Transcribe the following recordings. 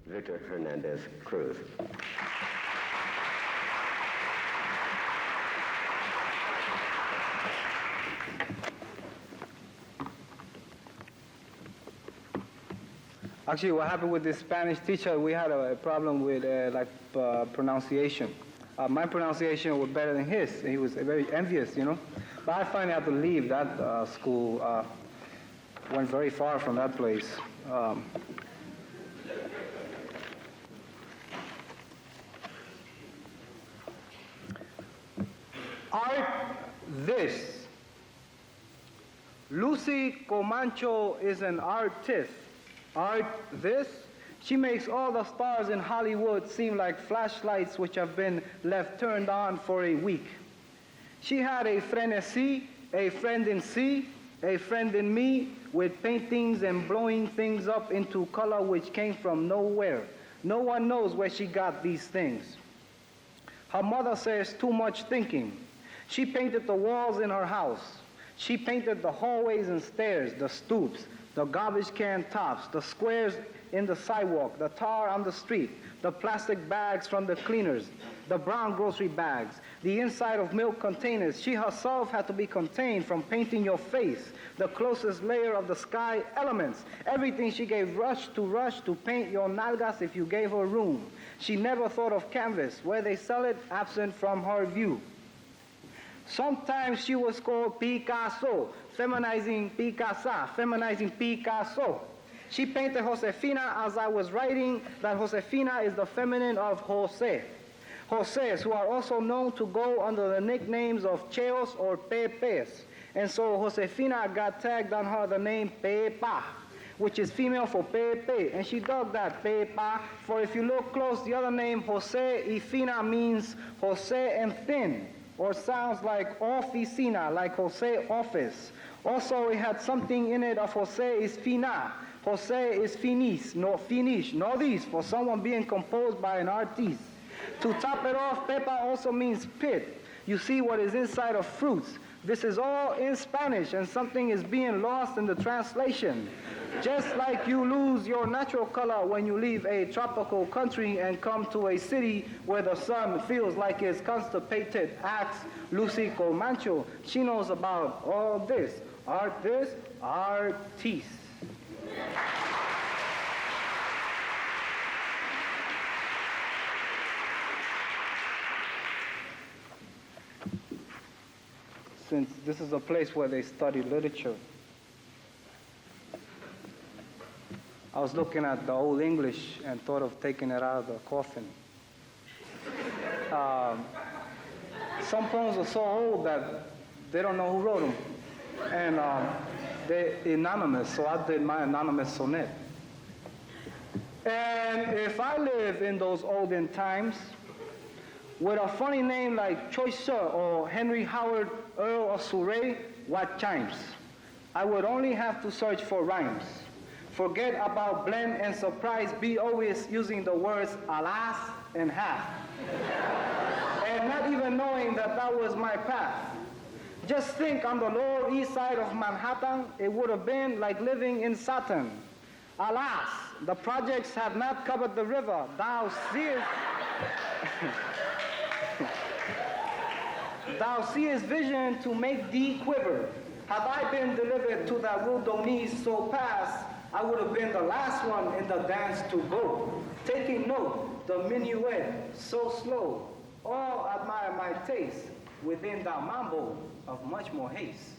Victor Hernandez Cruz. Actually, what happened with this Spanish teacher, we had a problem with pronunciation. My pronunciation was better than his. He was very envious, you know. But I finally had to leave that school. Went very far from that place. Art this. Lucy Comancho is an artist. Art this. She makes all the stars in Hollywood seem like flashlights which have been left turned on for a week. She had a friend at sea, a friend in sea, a friend in me, with paintings and blowing things up into color which came from nowhere. No one knows where she got these things. Her mother says too much thinking. She painted the walls in her house. She painted the hallways and stairs, the stoops, the garbage can tops, the squares in the sidewalk, the tar on the street, the plastic bags from the cleaners, the brown grocery bags, the inside of milk containers. She herself had to be contained from painting your face, the closest layer of the sky elements. Everything she gave rush to paint your nalgas if you gave her room. She never thought of canvas, where they sell it, absent from her view. Sometimes she was called Picasso, feminizing Picasa, feminizing Picasso. She painted Josefina as I was writing that Josefina is the feminine of Jose. Joses, who are also known to go under the nicknames of Cheos or Pepes. And so Josefina got tagged on her the name Pepa, which is female for Pepe. And she dug that Pepa, for if you look close, the other name Jose y Fina means Jose and thin, or sounds like oficina, like Jose office. Also, it had something in it of Jose is fina. Jose is finis, no finish, no this, for someone being composed by an artist. To top it off, pepa also means pit. You see what is inside of fruits. This is all in Spanish, and something is being lost in the translation. Just like you lose your natural color when you leave a tropical country and come to a city where the sun feels like it's constipated, asks Lucy Comancho. She knows about all this. Art this, artiste. Since this is a place where they study literature, I was looking at the Old English and thought of taking it out of the coffin. Some poems are so old that they don't know who wrote them. And they're anonymous, so I did my anonymous sonnet. And if I live in those olden times, with a funny name like Choicer or Henry Howard, Earl of Surrey, what chimes? I would only have to search for rhymes. Forget about blend and surprise, be always using the words alas and half. And not even knowing that that was my path. Just think, on the Lower East Side of Manhattan, it would have been like living in Saturn. Alas, the projects have not covered the river. Thou seest, thou seest vision to make thee quiver. Had I been delivered to that wilderness so past, I would have been the last one in the dance to go. Taking note, the minuet, so slow. All admire my taste within the mambo of much more haste.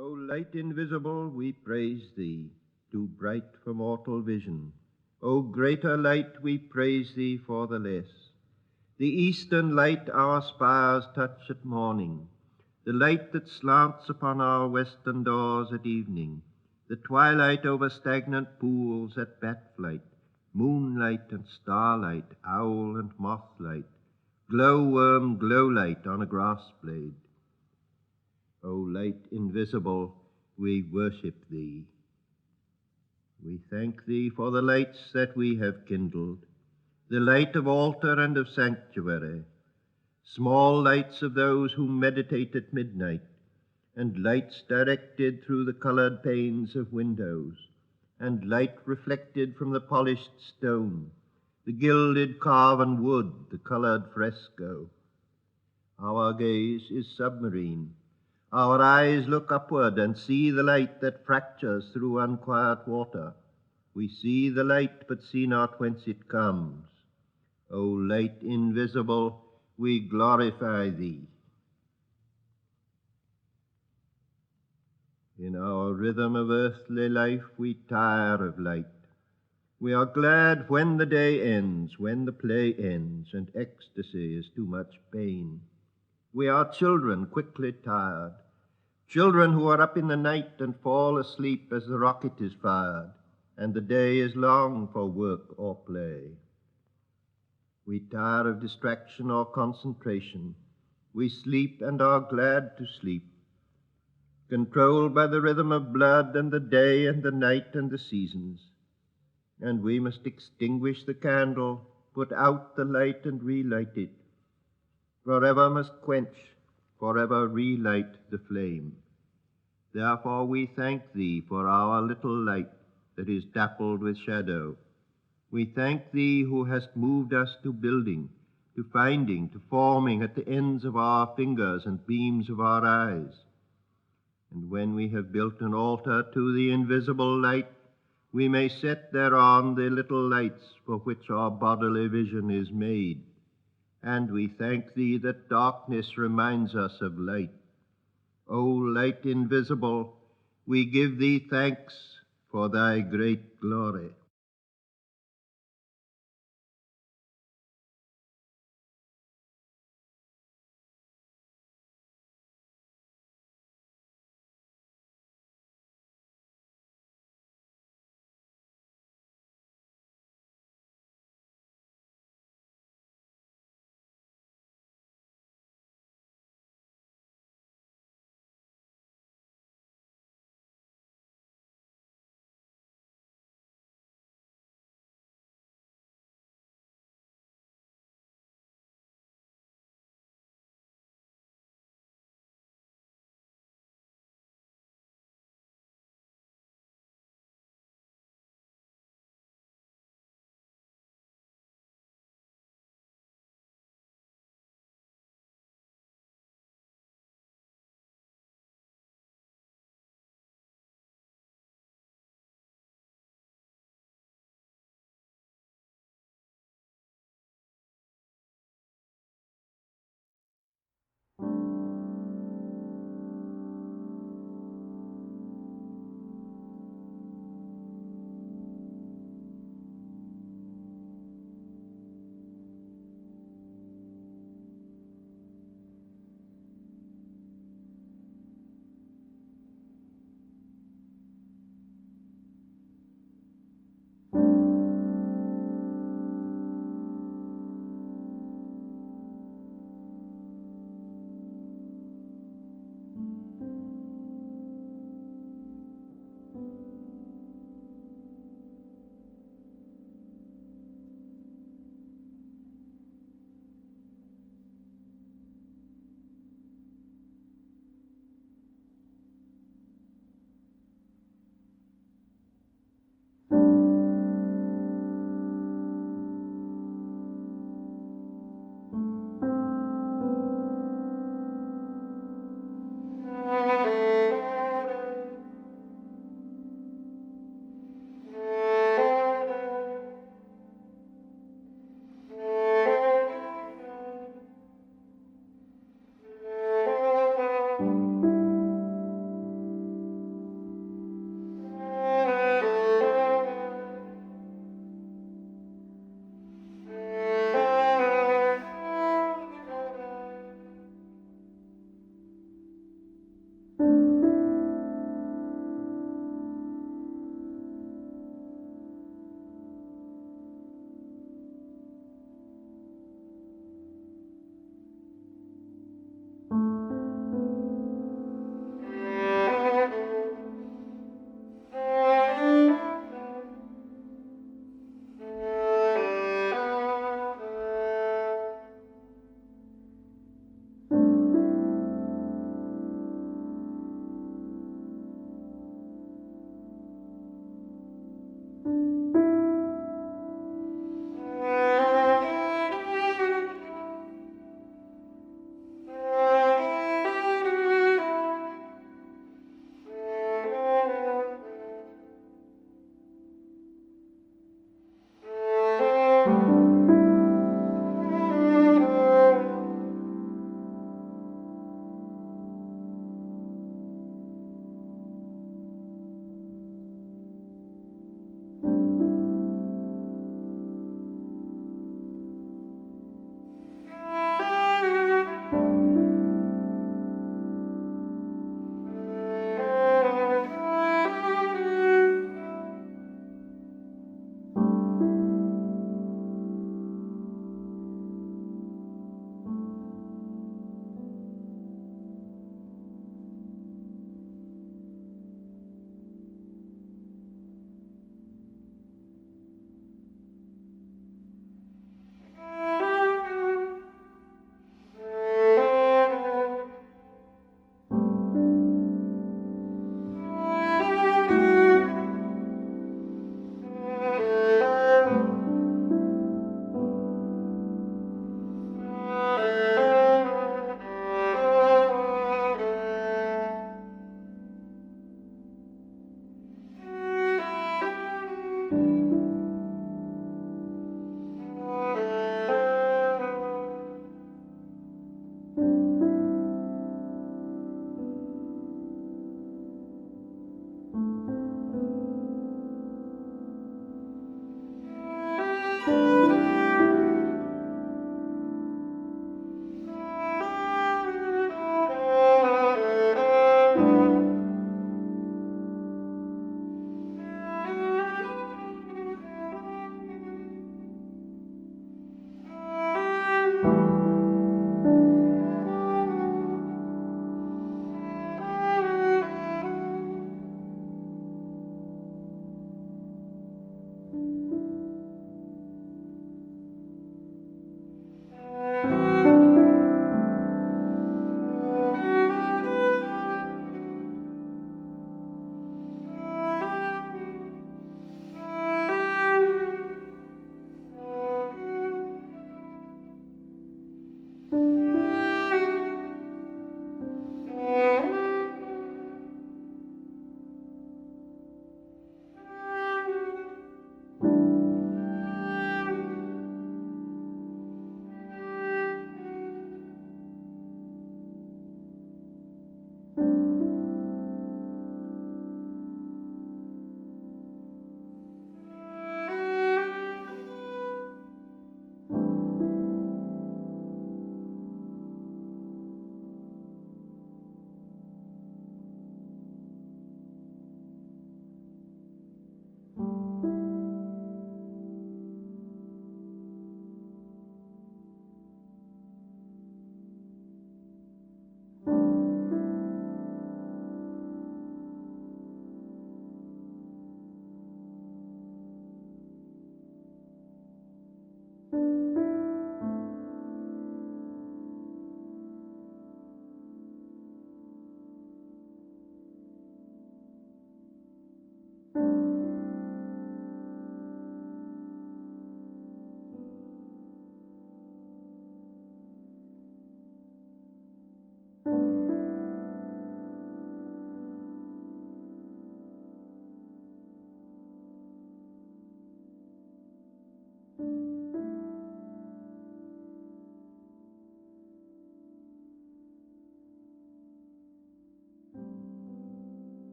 O light invisible, we praise thee, too bright for mortal vision. O greater light, we praise thee for the less. The eastern light our spires touch at morning, the light that slants upon our western doors at evening, the twilight over stagnant pools at bat flight, moonlight and starlight, owl and moth light, glowworm glow light on a grass blade. O light invisible, we worship thee. We thank thee for the lights that we have kindled, the light of altar and of sanctuary, small lights of those who meditate at midnight, and lights directed through the colored panes of windows, and light reflected from the polished stone, the gilded carven wood, the colored fresco. Our gaze is submarine. Our eyes look upward and see the light that fractures through unquiet water. We see the light, but see not whence it comes. O light invisible, we glorify thee. In our rhythm of earthly life, we tire of light. We are glad when the day ends, when the play ends, and ecstasy is too much pain. We are children quickly tired, children who are up in the night and fall asleep as the rocket is fired, and the day is long for work or play. We tire of distraction or concentration. We sleep and are glad to sleep, controlled by the rhythm of blood and the day and the night and the seasons. And we must extinguish the candle, put out the light and relight it. Forever must quench, forever relight the flame. Therefore we thank thee for our little light that is dappled with shadow. We thank thee who hast moved us to building, to finding, to forming at the ends of our fingers and beams of our eyes. And when we have built an altar to the invisible light, we may set thereon the little lights for which our bodily vision is made. And we thank thee that darkness reminds us of light. O light invisible, we give thee thanks for thy great glory.